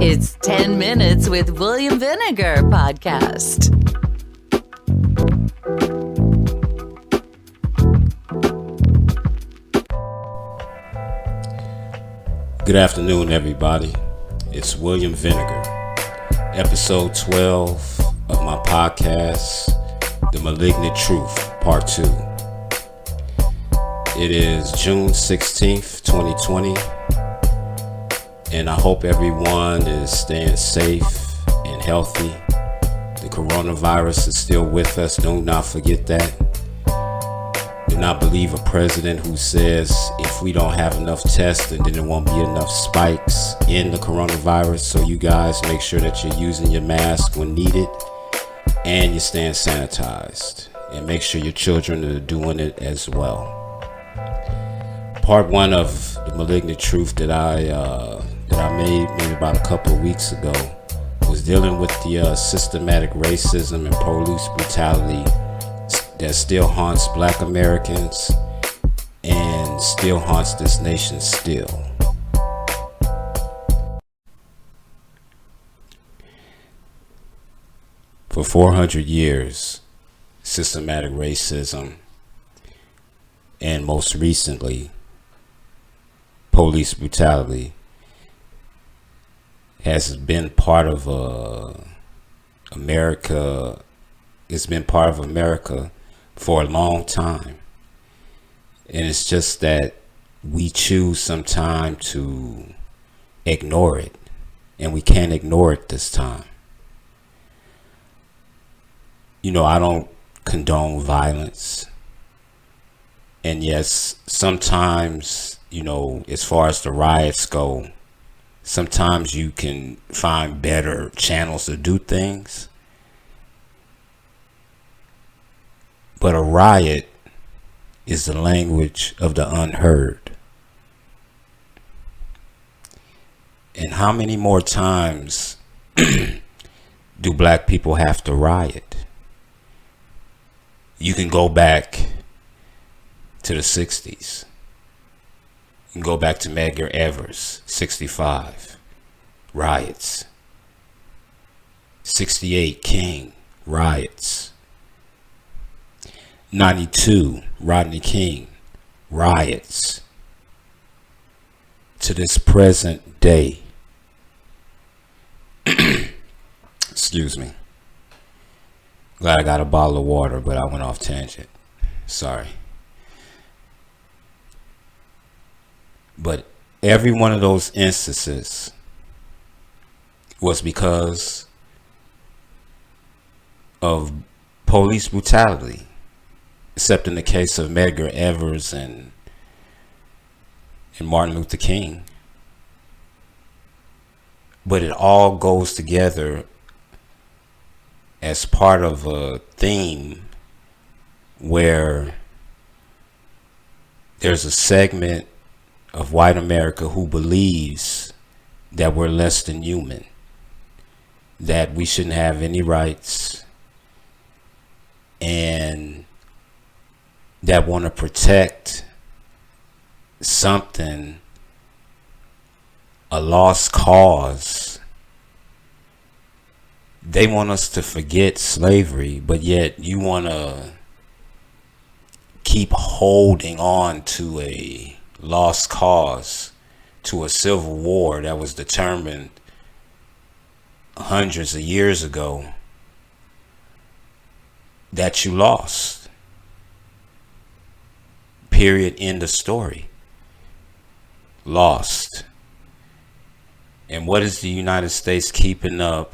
It's 10 Minutes with William Vinegar podcast. Good afternoon, everybody. It's William Vinegar, episode 12 of my podcast, The Malignant Truth, Part 2. It is June 16th, 2020, and I hope everyone is staying safe and healthy. The coronavirus is still with us. Do not forget that. Do not believe a president who says if we don't have enough tests, then there won't be enough spikes in the coronavirus. So you guys make sure that you're using your mask when needed and you're staying sanitized. And make sure your children are doing it as well. Part 1 of the Malignant Truth that I made maybe about a couple of weeks ago was dealing with the systematic racism and police brutality that still haunts Black Americans and still haunts this nation still. For 400 years, systematic racism and most recently, police brutality has been part of America. It's been part of America for a long time. And it's just that we choose sometime to ignore it. And we can't ignore it this time. You know, I don't condone violence. And yes, sometimes, you know, as far as the riots go, sometimes you can find better channels to do things. But a riot is the language of the unheard. And how many more times do Black people have to riot? You can go back to the 60s. You can go back to Medgar Evers, 65, riots. 68, King, riots. 92, Rodney King, riots. To this present day. Excuse me. Glad I got a bottle of water, but I went off tangent. Sorry. But every one of those instances was because of police brutality. Except in the case of Medgar Evers and Martin Luther King. But it all goes together as part of a theme where there's a segment of white America who believes that we're less than human, that we shouldn't have any rights, and that want to protect something, a lost cause. They want us to forget slavery, but yet you want to keep holding on to a lost cause, to a civil war that was determined hundreds of years ago that you lost. Period. End of story. Lost. And what is the United States keeping up?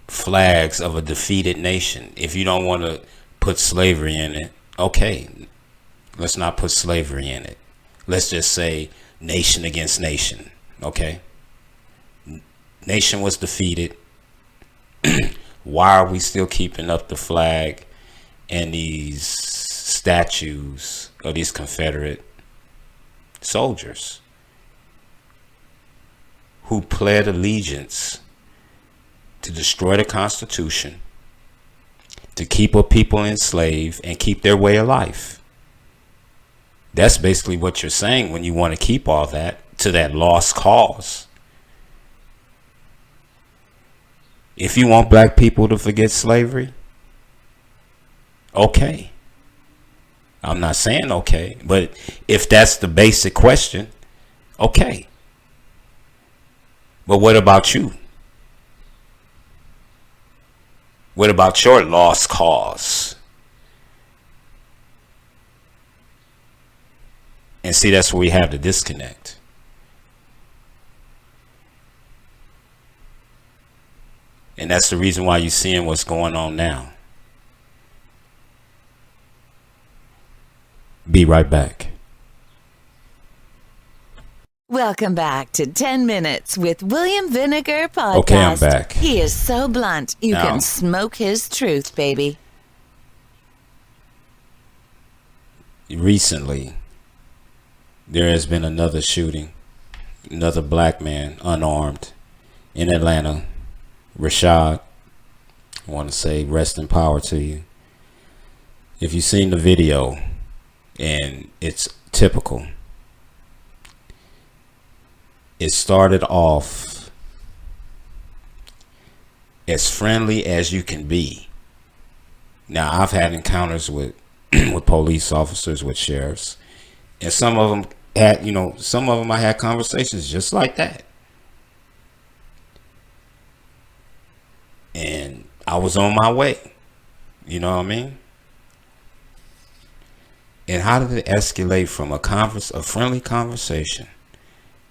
Flags of a defeated nation. If you don't want to put slavery in it, okay, let's not put slavery in it. Let's just say nation against nation. Okay. Nation was defeated. Why are we still keeping up the flag and these statues of these Confederate soldiers who pled allegiance to destroy the Constitution, to keep a people enslaved and keep their way of life? That's basically what you're saying when you want to keep all that to that lost cause. If you want black people to forget slavery, okay. I'm not saying okay, but if that's the basic question, okay. But what about you? What about your lost cause? And see, that's where we have the disconnect. And that's the reason why you're seeing what's going on now. Be right back. Welcome back to 10 Minutes with William Vinegar Podcast. Okay, I'm back. He is so blunt, you Now, can smoke his truth, baby. Recently, there has been another shooting. Another black man, unarmed, in Atlanta. Rashad, I want to say rest in power to you. If you've seen the video, and it's typical. It started off as friendly as you can be. Now, I've had encounters with with police officers, with sheriffs, and some of them had, some of them I had conversations just like that. And I was on my way. You know what I mean? And how did it escalate from a friendly conversation,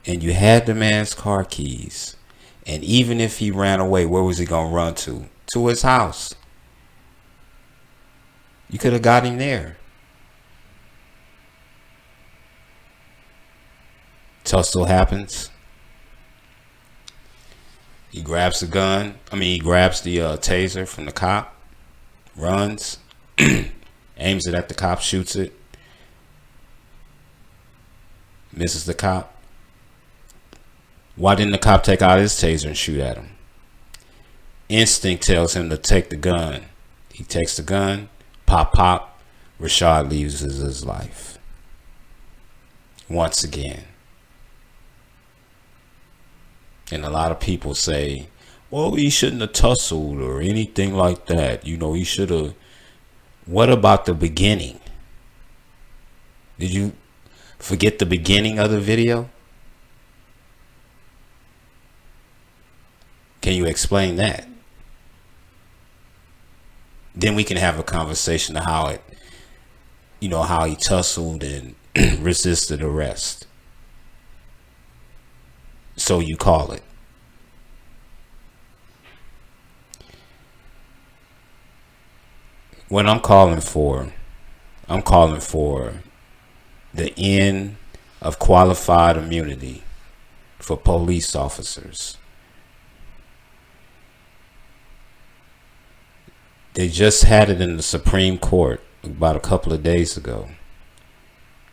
and you had the man's car keys, and even if he ran away, where was he gonna run to? To his house. You could have got him there. Tussle happens. He grabs the gun. He grabs the taser from the cop, runs, aims it at the cop, shoots it, misses the cop. Why didn't the cop take out his taser and shoot at him? Instinct tells him to take the gun. He takes the gun, pop, pop. Rashad loses his life. Once again. And a lot of people say, well, he shouldn't have tussled or anything like that. He should have. What about the beginning? Did you forget the beginning of the video? Can you explain that? Then we can have a conversation of how he tussled and resisted arrest. So you call it. What I'm calling for the end of qualified immunity for police officers. They just had it in the Supreme Court about a couple of days ago,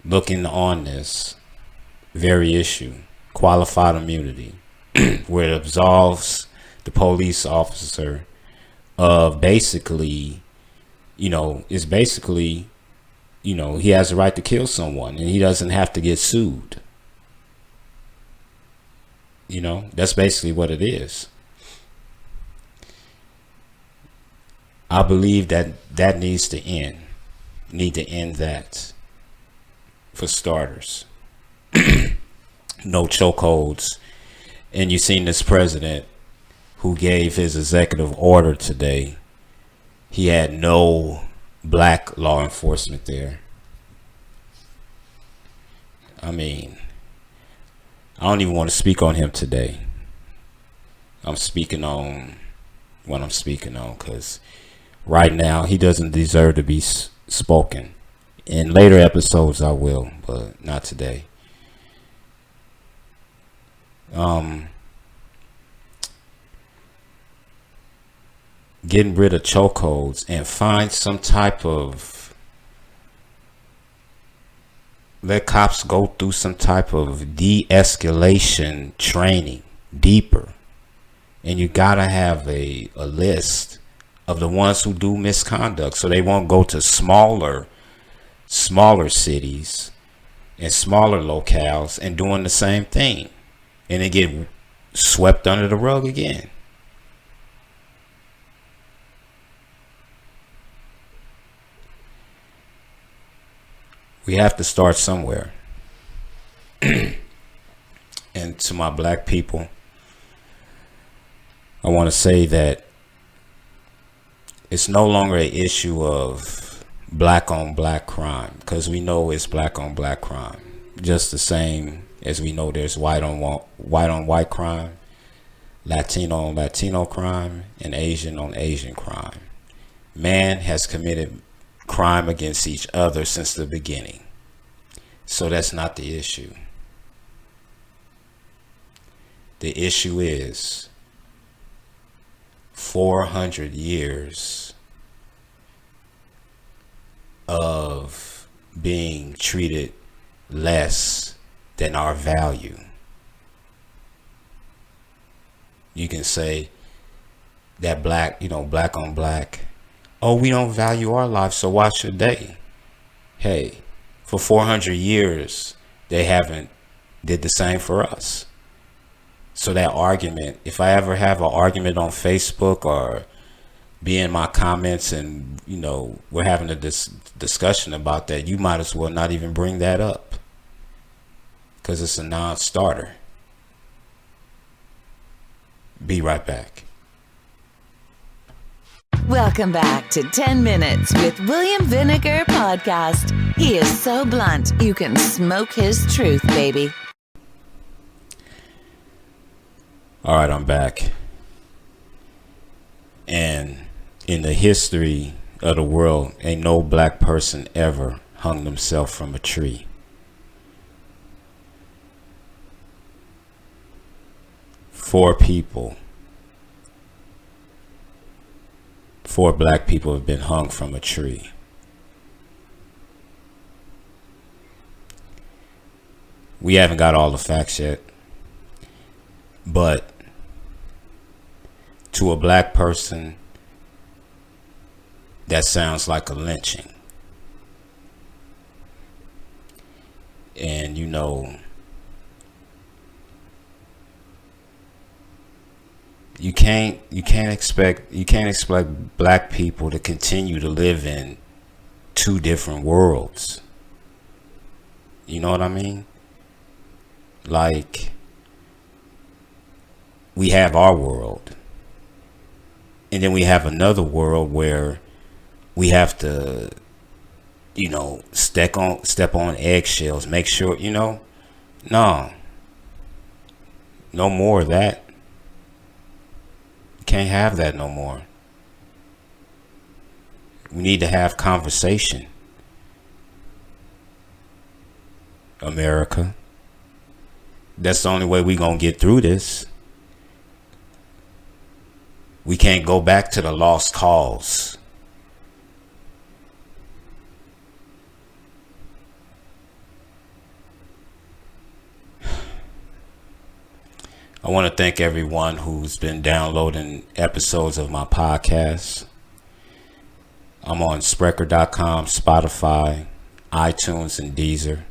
looking on this very issue, qualified immunity, where it absolves the police officer of basically, he has the right to kill someone and he doesn't have to get sued. That's basically what it is. I believe that needs to end. Need to end that. For starters. No chokeholds. And you've seen this president who gave his executive order today. He had no black law enforcement there. I don't even want to speak on him today. I'm speaking on what I'm speaking on because right now he doesn't deserve to be spoken. In later episodes I will, but not today. Getting rid of chokeholds and find some type of, let cops go through some type of de-escalation training deeper. And you gotta have a list of the ones who do misconduct so they won't go to smaller cities and smaller locales and doing the same thing, and they get swept under the rug again. We have to start somewhere. And to my black people, I want to say that it's no longer an issue of black on black crime, because we know it's black on black crime, just the same as we know there's white on white crime, Latino on Latino crime, and Asian on Asian crime. Man has committed crime against each other since the beginning. So that's not the issue. The issue is 400 years of being treated less than our value. You can say that black on black, oh, we don't value our lives, so why should they? Hey, for 400 years, they haven't did the same for us. So that argument, if I ever have an argument on Facebook or be in my comments and, we're having a discussion about that, you might as well not even bring that up, because it's a non-starter. Be right back. Welcome back to 10 Minutes with William Vinegar Podcast. He is so blunt, you can smoke his truth, baby. All right, I'm back. And in the history of the world, ain't no black person ever hung themselves from a tree. Four black people have been hung from a tree. We haven't got all the facts yet, but to a black person, that sounds like a lynching. And you can't expect black people to continue to live in two different worlds. You know what I mean? Like, we have our world, and then we have another world where we have to, step on eggshells, make sure, no more of that. Can't have that no more. We need to have conversation, America. That's the only way we gonna get through this. We can't go back to the lost cause. I want to thank everyone who's been downloading episodes of my podcast. I'm on Spreaker.com, Spotify, iTunes, and Deezer.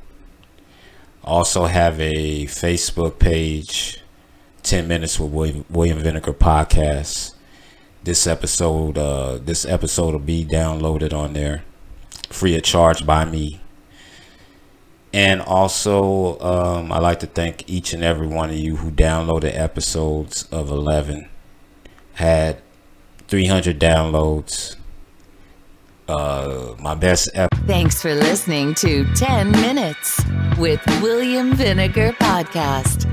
Also have a Facebook page, 10 Minutes with William Vinegar Podcast. This episode will be downloaded on there, free of charge by me. And also, I'd like to thank each and every one of you who downloaded episodes of 11. Had 300 downloads. My best episode. Thanks for listening to 10 Minutes with William Vinegar Podcast.